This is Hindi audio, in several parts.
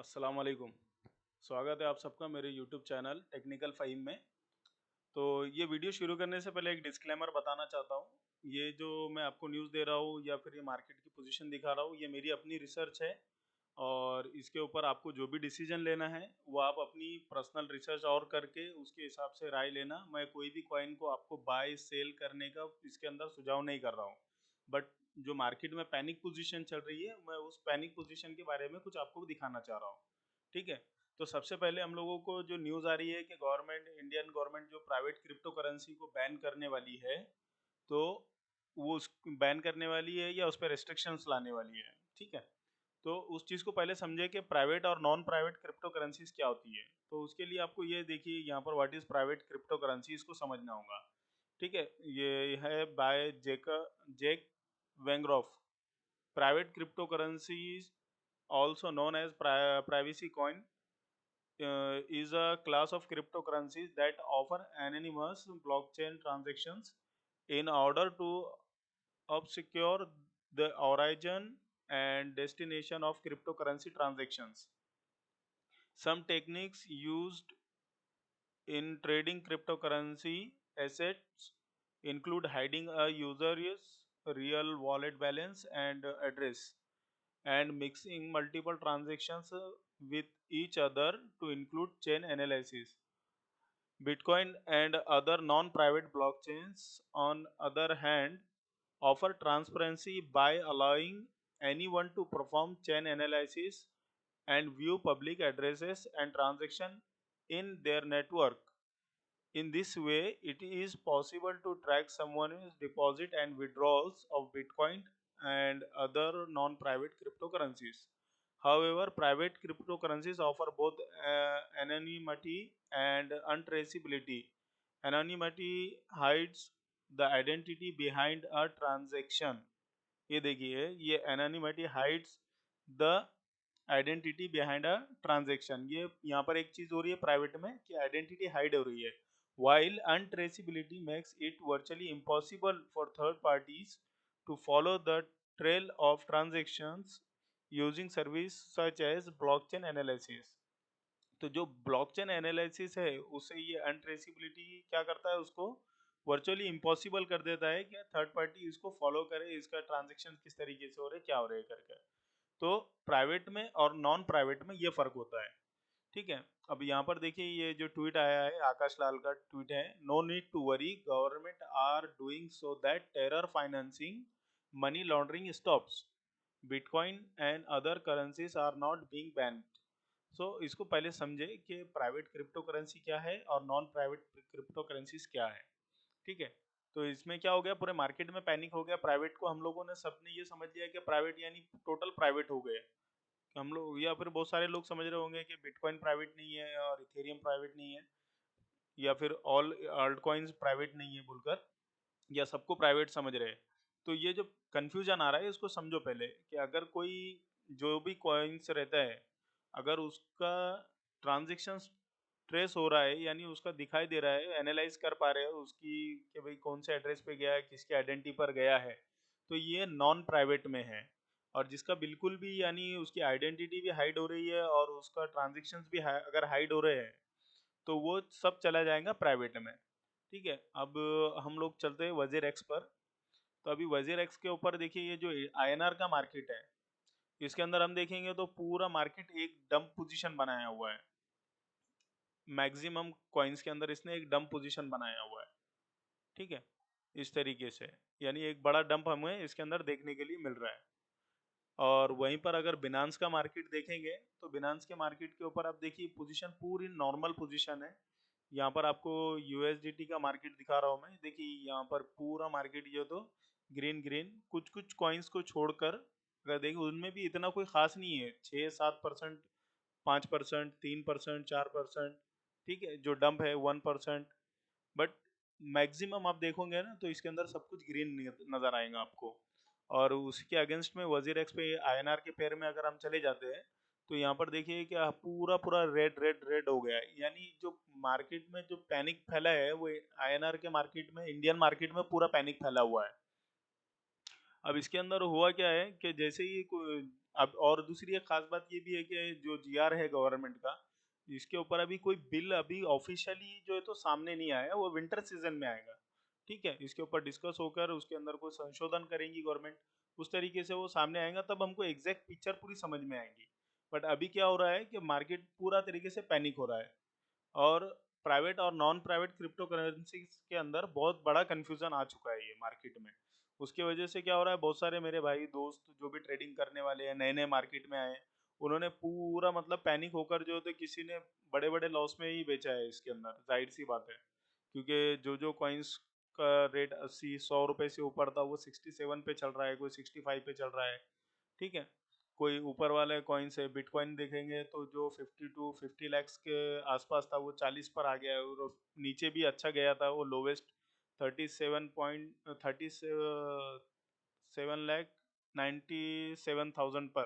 अस्सलाम वालेकुम। स्वागत है आप सबका मेरे यूट्यूब चैनल टेक्निकल फ़हीम में। तो ये वीडियो शुरू करने से पहले एक डिस्क्लेमर बताना चाहता हूँ। ये जो मैं आपको न्यूज़ दे रहा हूँ या फिर ये मार्केट की पोजीशन दिखा रहा हूँ, ये मेरी अपनी रिसर्च है और इसके ऊपर आपको जो भी डिसीजन लेना है, वो आप अपनी पर्सनल रिसर्च और करके उसके हिसाब से राय लेना। मैं कोई भी कॉइन को आपको बाय सेल करने का इसके अंदर सुझाव नहीं कर रहा हूँ। बट जो मार्केट में पैनिक पोजीशन चल रही है, मैं उस पैनिक पोजीशन के बारे में कुछ आपको दिखाना चाह रहा हूँ। ठीक है? तो सबसे पहले हम लोगों को जो न्यूज़ आ रही है कि इंडियन गवर्नमेंट जो प्राइवेट क्रिप्टो करेंसी को बैन करने वाली है, तो वो उस बैन करने वाली है या उस पर रेस्ट्रिक्शंस लाने वाली है। ठीक है? तो उस चीज़ को पहले समझे कि प्राइवेट और नॉन प्राइवेट क्रिप्टो करेंसीज क्या होती है। तो उसके लिए आपको ये देखिए यहाँ पर what is private crypto currency, इसको समझना होगा। ठीक है? ये है by Jack Wengroff. Private crypto currencies also known as privacy coin is a class of cryptocurrencies that offer anonymous blockchain transactions in order to obscure the origin and destination of cryptocurrency transactions. Some techniques used in trading cryptocurrency assets include hiding a user's real wallet balance and address and mixing multiple transactions with each other to include chain analysis. Bitcoin and other non-private blockchains, on other hand, offer transparency by allowing anyone to perform chain analysis and view public addresses and transactions in their network. In this way, it is possible to track someone's deposit and withdrawals of Bitcoin and other non-private cryptocurrencies. However, private cryptocurrencies offer both anonymity and untraceability. Anonymity hides the identity behind a transaction. ये देखिए, ये anonymity hides the identity behind a transaction. ये यहाँ पर एक चीज हो रही है प्राइवेट में कि आइडेंटिटी हाइड हो रही है, while untraceability makes it virtually impossible for third parties to follow the trail of transactions using service such as blockchain analysis. तो जो ब्लॉकचेन एनालिसिस है उसे ये अनट्रेसिबिलिटी क्या करता है, उसको वर्चुअली इम्पॉसिबल कर देता है कि थर्ड पार्टी इसको फॉलो करे, इसका ट्रांजेक्शन किस तरीके से हो रहे, क्या हो रहे करके। तो प्राइवेट में और नॉन प्राइवेट में ये फर्क होता है। ठीक है? अब यहाँ पर देखिए, ये जो ट्वीट आया है, आकाश लाल का ट्वीट है, no need to worry, government are doing so that terror financing money laundering stops, bitcoin and other currencies are not being banned. So इसको पहले समझे कि प्राइवेट क्रिप्टो करेंसी क्या है और नॉन प्राइवेट क्रिप्टो करेंसीज क्या है। ठीक है? तो इसमें क्या हो गया, पूरे मार्केट में पैनिक हो गया। प्राइवेट को हम लोगों ने सबने ये समझ लिया कि प्राइवेट यानी टोटल प्राइवेट हो गए हम लोग, या फिर बहुत सारे लोग समझ रहे होंगे कि बिटकॉइन प्राइवेट नहीं है और इथेरियम प्राइवेट नहीं है, या फिर ऑल अल्ट कॉइन्स प्राइवेट नहीं है बोलकर, या सबको प्राइवेट समझ रहे हैं। तो ये जो कंफ्यूजन आ रहा है इसको समझो पहले कि अगर कोई जो भी कॉइन्स रहता है, अगर उसका ट्रांजेक्शन ट्रेस हो रहा है, यानी उसका दिखाई दे रहा है, एनालाइज कर पा रहे हो उसकी कि भाई कौन से एड्रेस पे गया है, किसके आइडेंटिटी पर गया है, तो ये नॉन प्राइवेट में है। और जिसका बिल्कुल भी यानी उसकी आइडेंटिटी भी हाइड हो रही है और उसका ट्रांजेक्शन्स भी अगर हाइड हो रहे हैं, तो वो सब चला जाएगा प्राइवेट में। ठीक है? अब हम लोग चलते हैं वजीर एक्स पर। तो अभी वजीर एक्स के ऊपर देखिए, ये जो आईएनआर का मार्केट है, इसके अंदर हम देखेंगे तो पूरा मार्केट एक डंप पोजीशन बनाया हुआ है। मैक्सिमम कॉइन्स के अंदर इसने एक डंप पोजीशन बनाया हुआ है। ठीक है? इस तरीके से, यानी एक बड़ा डंप हमें इसके अंदर देखने के लिए मिल रहा है। और वहीं पर अगर बिनांस का मार्केट देखेंगे, तो बिनांस के मार्केट के ऊपर आप देखिए पोजीशन पूरी नॉर्मल पोजीशन है। यहाँ पर आपको यूएसडीटी का मार्केट दिखा रहा हूँ मैं, देखिए यहाँ पर पूरा मार्केट ये तो ग्रीन ग्रीन, कुछ कुछ कॉइन्स को छोड़कर अगर देखिए उनमें भी इतना कोई खास नहीं है, 6-7%, 5%, 3%, 4%। ठीक है? जो डंप है 1%। बट मैक्सिमम आप देखोगे ना तो इसके अंदर सब कुछ ग्रीन नजर आएगा आपको। और उसके अगेंस्ट में वजीर एक्स पे आईएनआर के पेयर में अगर हम चले जाते हैं, तो यहाँ पर देखिए कि पूरा पूरा रेड रेड रेड हो गया है, यानी जो मार्केट में जो पैनिक फैला है वो आईएनआर के मार्केट में, इंडियन मार्केट में पूरा पैनिक फैला हुआ है। अब इसके अंदर हुआ क्या है कि जैसे ही अब और दूसरी एक खास बात ये भी है कि जो जीआर है गवर्नमेंट का, इसके ऊपर अभी कोई बिल अभी ऑफिशियली जो है तो सामने नहीं आया, वो विंटर सीजन में आएगा। ठीक है, इसके ऊपर डिस्कस होकर उसके अंदर कोई संशोधन करेंगी गवर्नमेंट, उस तरीके से वो सामने आएगा, तब हमको एग्जैक्ट पिक्चर पूरी समझ में आएगी। बट अभी क्या हो रहा है कि मार्केट पूरा तरीके से पैनिक हो रहा है, और प्राइवेट और नॉन प्राइवेट क्रिप्टो करेंसी के अंदर बहुत बड़ा कंफ्यूजन आ चुका है ये मार्केट में। उसके वजह से क्या हो रहा है, बहुत सारे मेरे भाई दोस्त जो भी ट्रेडिंग करने वाले हैं, नए नए मार्केट में आए, उन्होंने पूरा मतलब पैनिक होकर जो, तो किसी ने बड़े बड़े लॉस में ही बेचा है इसके अंदर, जाहिर सी बात है। क्योंकि जो जो कॉइन्स का रेट 80-100 रुपए से ऊपर था, वो 67 पे चल रहा है, कोई 65 पे चल रहा है। ठीक है, कोई ऊपर वाले कॉइन से बिटकॉइन देखेंगे तो जो 50 to 50 lakhs के आसपास था, वो 40 पर आ गया है, और नीचे भी अच्छा गया था, वो लोवेस्ट 37.97 लाख 97,000 पर।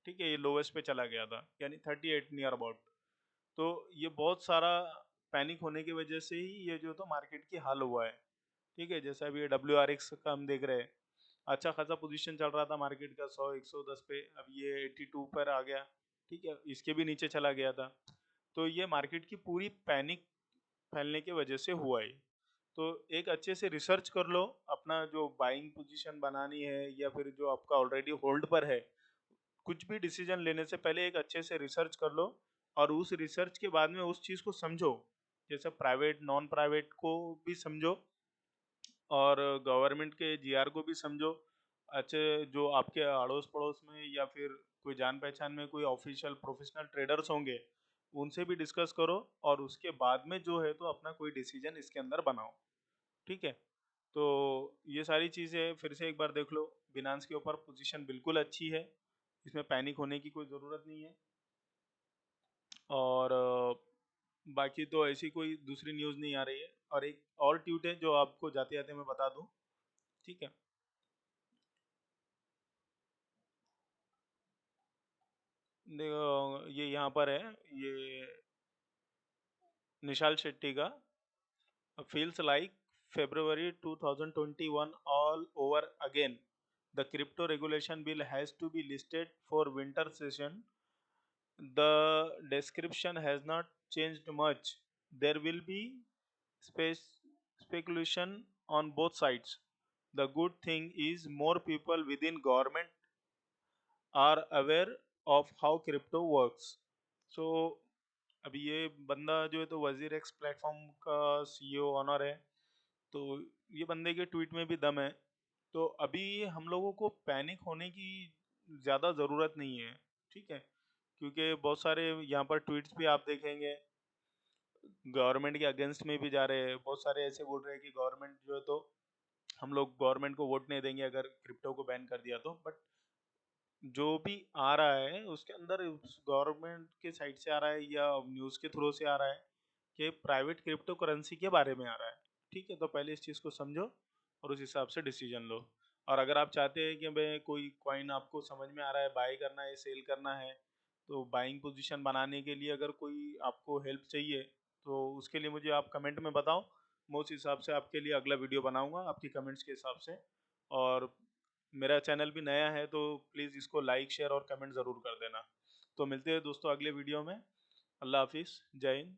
ठीक है, ये लोवेस्ट पे चला गया था, यानी 38 नियर अबाउट। तो ये बहुत सारा पैनिक होने की वजह से ही ये जो तो मार्केट की हाल हुआ है। ठीक है, जैसा अभी WRX का हम देख रहे हैं, अच्छा खासा पोजीशन चल रहा था मार्केट का 100-110 पे, अब ये 82 पर आ गया। ठीक है, इसके भी नीचे चला गया था। तो ये मार्केट की पूरी पैनिक फैलने की वजह से हुआ है। तो एक अच्छे से रिसर्च कर लो, अपना जो बाइंग पोजीशन बनानी है या फिर जो आपका ऑलरेडी होल्ड पर है, कुछ भी डिसीजन लेने से पहले एक अच्छे से रिसर्च कर लो, और उस रिसर्च के बाद में उस चीज़ को समझो, जैसे प्राइवेट नॉन प्राइवेट को भी समझो, और गवर्नमेंट के जीआर को भी समझो। अच्छे जो आपके अड़ोस पड़ोस में या फिर कोई जान पहचान में कोई ऑफिशियल प्रोफेशनल ट्रेडर्स होंगे, उनसे भी डिस्कस करो, और उसके बाद में जो है तो अपना कोई डिसीजन इसके अंदर बनाओ। ठीक है, तो ये सारी चीज़ें फिर से एक बार देख लो। बिनांस के ऊपर पोजीशन बिल्कुल अच्छी है, इसमें पैनिक होने की कोई ज़रूरत नहीं है। और बाकी तो ऐसी कोई दूसरी न्यूज़ नहीं आ रही है। और एक और ट्वीट है जो आपको जाते जाते मैं बता दूं। ठीक है, देखो ये यहाँ पर है, ये निशाल शेट्टी का, feels like February 2021 all over again. The crypto regulation bill has to be listed for winter session. The description has not changed much. There will be space speculation on both sides. The good thing is more people within government are aware of how crypto works. So अभी ये बंदा जो है तो वजीर एक्स प्लेटफॉर्म का सीईओ ऑनर है, तो ये बंदे के ट्वीट में भी दम है। तो अभी हम लोगों को पैनिक होने की ज़्यादा ज़रूरत नहीं है। ठीक है, क्योंकि बहुत सारे यहाँ पर ट्वीट्स भी आप देखेंगे गवर्नमेंट के अगेंस्ट में भी जा रहे हैं, बहुत सारे ऐसे बोल रहे हैं कि गवर्नमेंट जो है तो हम लोग गवर्नमेंट को वोट नहीं देंगे अगर क्रिप्टो को बैन कर दिया तो। बट जो भी आ रहा है उसके अंदर गवर्नमेंट के साइड से आ रहा है या न्यूज़ के थ्रू से आ रहा है कि प्राइवेट क्रिप्टो करेंसी के बारे में आ रहा है। ठीक है, तो पहले इस चीज़ को समझो और उस हिसाब से डिसीजन लो। और अगर आप चाहते हैं कि भाई कोई कॉइन आपको समझ में आ रहा है, बाई करना है सेल करना है, तो बाइंग पोजीशन बनाने के लिए अगर कोई आपको हेल्प चाहिए, तो उसके लिए मुझे आप कमेंट में बताओ, मैं उस हिसाब से आपके लिए अगला वीडियो बनाऊंगा आपकी कमेंट्स के हिसाब से। और मेरा चैनल भी नया है, तो प्लीज़ इसको लाइक शेयर और कमेंट ज़रूर कर देना। तो मिलते हैं दोस्तों अगले वीडियो में। अल्लाह हाफिज़, जय हिंद।